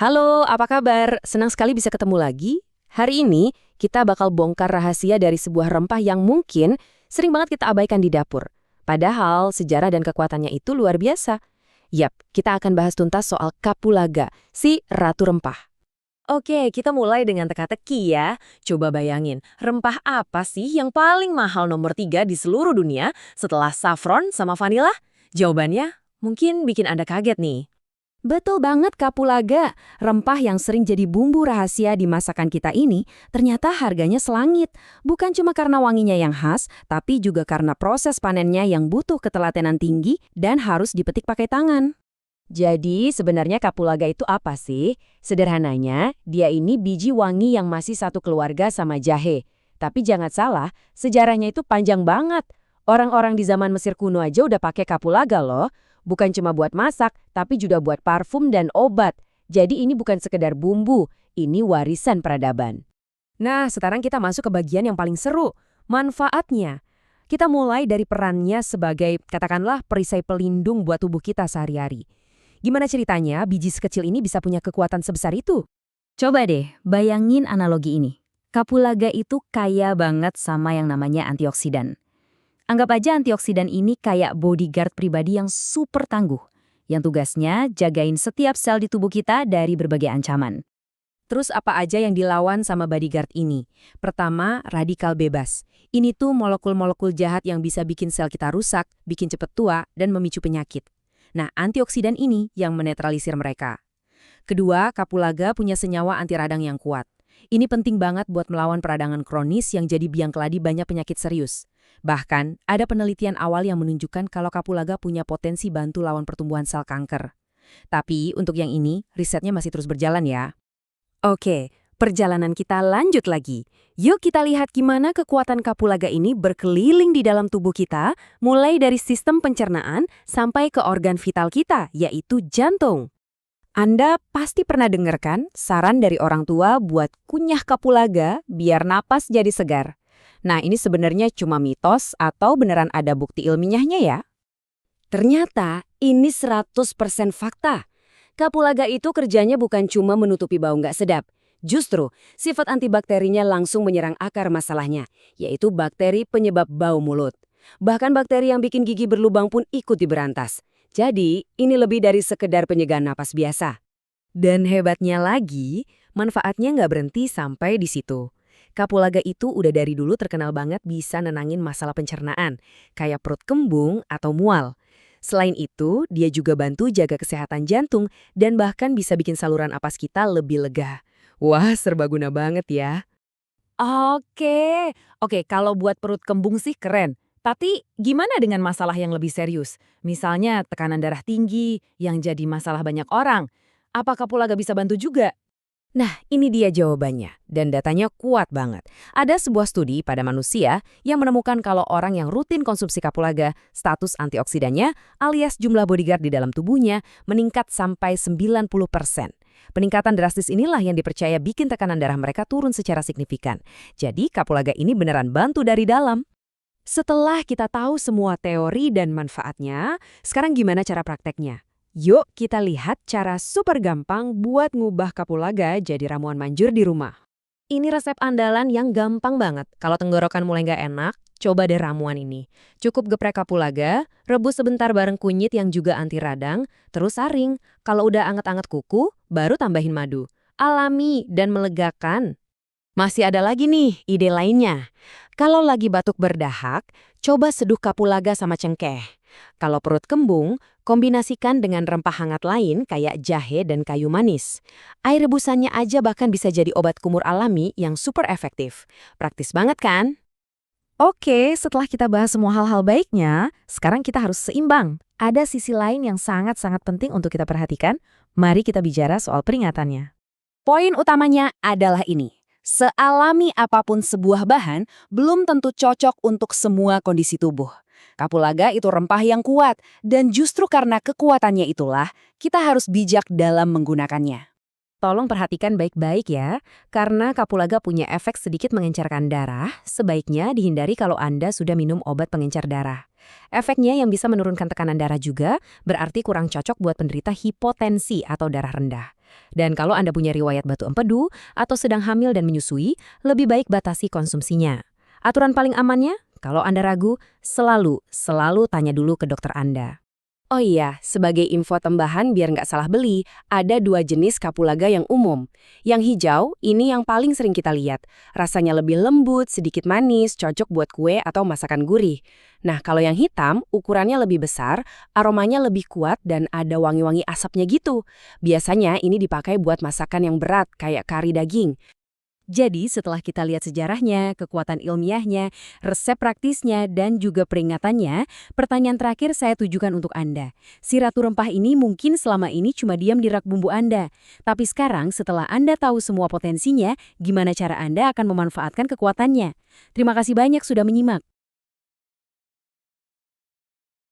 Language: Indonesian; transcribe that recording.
Halo, apa kabar? Senang sekali bisa ketemu lagi. Hari ini kita bakal bongkar rahasia dari sebuah rempah yang mungkin sering banget kita abaikan di dapur. Padahal sejarah dan kekuatannya itu luar biasa. Yap, kita akan bahas tuntas soal kapulaga, si ratu rempah. Oke, kita mulai dengan teka-teki ya. Coba bayangin, rempah apa sih yang paling mahal nomor 3 di seluruh dunia setelah saffron sama vanila? Jawabannya mungkin bikin Anda kaget nih. Betul banget kapulaga, rempah yang sering jadi bumbu rahasia di masakan kita ini ternyata harganya selangit. Bukan cuma karena wanginya yang khas, tapi juga karena proses panennya yang butuh ketelatenan tinggi dan harus dipetik pakai tangan. Jadi sebenarnya kapulaga itu apa sih? Sederhananya, dia ini biji wangi yang masih satu keluarga sama jahe. Tapi jangan salah, sejarahnya itu panjang banget. Orang-orang di zaman Mesir kuno aja udah pakai kapulaga loh. Bukan cuma buat masak, tapi juga buat parfum dan obat. Jadi ini bukan sekedar bumbu, ini warisan peradaban. Nah, sekarang kita masuk ke bagian yang paling seru, manfaatnya. Kita mulai dari perannya sebagai, katakanlah, perisai pelindung buat tubuh kita sehari-hari. Gimana ceritanya biji sekecil ini bisa punya kekuatan sebesar itu? Coba deh, bayangin analogi ini. Kapulaga itu kaya banget sama yang namanya antioksidan. Anggap aja antioksidan ini kayak bodyguard pribadi yang super tangguh, yang tugasnya jagain setiap sel di tubuh kita dari berbagai ancaman. Terus apa aja yang dilawan sama bodyguard ini? Pertama, radikal bebas. Ini tuh molekul-molekul jahat yang bisa bikin sel kita rusak, bikin cepet tua, dan memicu penyakit. Nah, antioksidan ini yang menetralisir mereka. Kedua, kapulaga punya senyawa anti radang yang kuat. Ini penting banget buat melawan peradangan kronis yang jadi biang keladi banyak penyakit serius. Bahkan, ada penelitian awal yang menunjukkan kalau kapulaga punya potensi bantu lawan pertumbuhan sel kanker. Tapi, untuk yang ini, risetnya masih terus berjalan ya. Oke, perjalanan kita lanjut lagi. Yuk kita lihat gimana kekuatan kapulaga ini berkeliling di dalam tubuh kita, mulai dari sistem pencernaan sampai ke organ vital kita, yaitu jantung. Anda pasti pernah dengar kan saran dari orang tua buat kunyah kapulaga biar napas jadi segar. Nah, ini sebenarnya cuma mitos atau beneran ada bukti ilmiahnya ya? Ternyata ini 100% fakta. Kapulaga itu kerjanya bukan cuma menutupi bau nggak sedap. Justru, sifat antibakterinya langsung menyerang akar masalahnya, yaitu bakteri penyebab bau mulut. Bahkan bakteri yang bikin gigi berlubang pun ikut diberantas. Jadi, ini lebih dari sekedar penyegahan napas biasa. Dan hebatnya lagi, manfaatnya nggak berhenti sampai di situ. Kapulaga itu udah dari dulu terkenal banget bisa nenangin masalah pencernaan, kayak perut kembung atau mual. Selain itu, dia juga bantu jaga kesehatan jantung dan bahkan bisa bikin saluran napas kita lebih lega. Wah, serbaguna banget ya. Oke, kalau buat perut kembung sih keren. Tapi gimana dengan masalah yang lebih serius? Misalnya tekanan darah tinggi yang jadi masalah banyak orang. Apa kapulaga bisa bantu juga? Nah, ini dia jawabannya, dan datanya kuat banget. Ada sebuah studi pada manusia yang menemukan kalau orang yang rutin konsumsi kapulaga, status antioksidannya alias jumlah bodyguard di dalam tubuhnya meningkat sampai 90%. Peningkatan drastis inilah yang dipercaya bikin tekanan darah mereka turun secara signifikan. Jadi, kapulaga ini beneran bantu dari dalam. Setelah kita tahu semua teori dan manfaatnya, sekarang gimana cara prakteknya? Yuk kita lihat cara super gampang buat ngubah kapulaga jadi ramuan manjur di rumah. Ini resep andalan yang gampang banget. Kalau tenggorokan mulai nggak enak, coba deh ramuan ini. Cukup geprek kapulaga, rebus sebentar bareng kunyit yang juga anti radang, terus saring. Kalau udah anget-anget kuku, baru tambahin madu. Alami dan melegakan. Masih ada lagi nih ide lainnya. Kalau lagi batuk berdahak, coba seduh kapulaga sama cengkeh. Kalau perut kembung, kombinasikan dengan rempah hangat lain kayak jahe dan kayu manis. Air rebusannya aja bahkan bisa jadi obat kumur alami yang super efektif. Praktis banget kan? Oke, setelah kita bahas semua hal-hal baiknya, sekarang kita harus seimbang. Ada sisi lain yang sangat-sangat penting untuk kita perhatikan. Mari kita bicara soal peringatannya. Poin utamanya adalah ini. Sealami apapun sebuah bahan, belum tentu cocok untuk semua kondisi tubuh. Kapulaga itu rempah yang kuat, dan justru karena kekuatannya itulah, kita harus bijak dalam menggunakannya. Tolong perhatikan baik-baik ya, karena kapulaga punya efek sedikit mengencerkan darah, sebaiknya dihindari kalau Anda sudah minum obat pengencer darah. Efeknya yang bisa menurunkan tekanan darah juga, berarti kurang cocok buat penderita hipotensi atau darah rendah. Dan kalau Anda punya riwayat batu empedu atau sedang hamil dan menyusui, lebih baik batasi konsumsinya. Aturan paling amannya, kalau Anda ragu, selalu tanya dulu ke dokter Anda. Oh iya, sebagai info tambahan biar nggak salah beli, ada 2 jenis kapulaga yang umum. Yang hijau, ini yang paling sering kita lihat. Rasanya lebih lembut, sedikit manis, cocok buat kue atau masakan gurih. Nah, kalau yang hitam, ukurannya lebih besar, aromanya lebih kuat, dan ada wangi-wangi asapnya gitu. Biasanya ini dipakai buat masakan yang berat, kayak kari daging. Jadi setelah kita lihat sejarahnya, kekuatan ilmiahnya, resep praktisnya, dan juga peringatannya, pertanyaan terakhir saya tujukan untuk Anda. Si ratu rempah ini mungkin selama ini cuma diam di rak bumbu Anda. Tapi sekarang setelah Anda tahu semua potensinya, gimana cara Anda akan memanfaatkan kekuatannya? Terima kasih banyak sudah menyimak.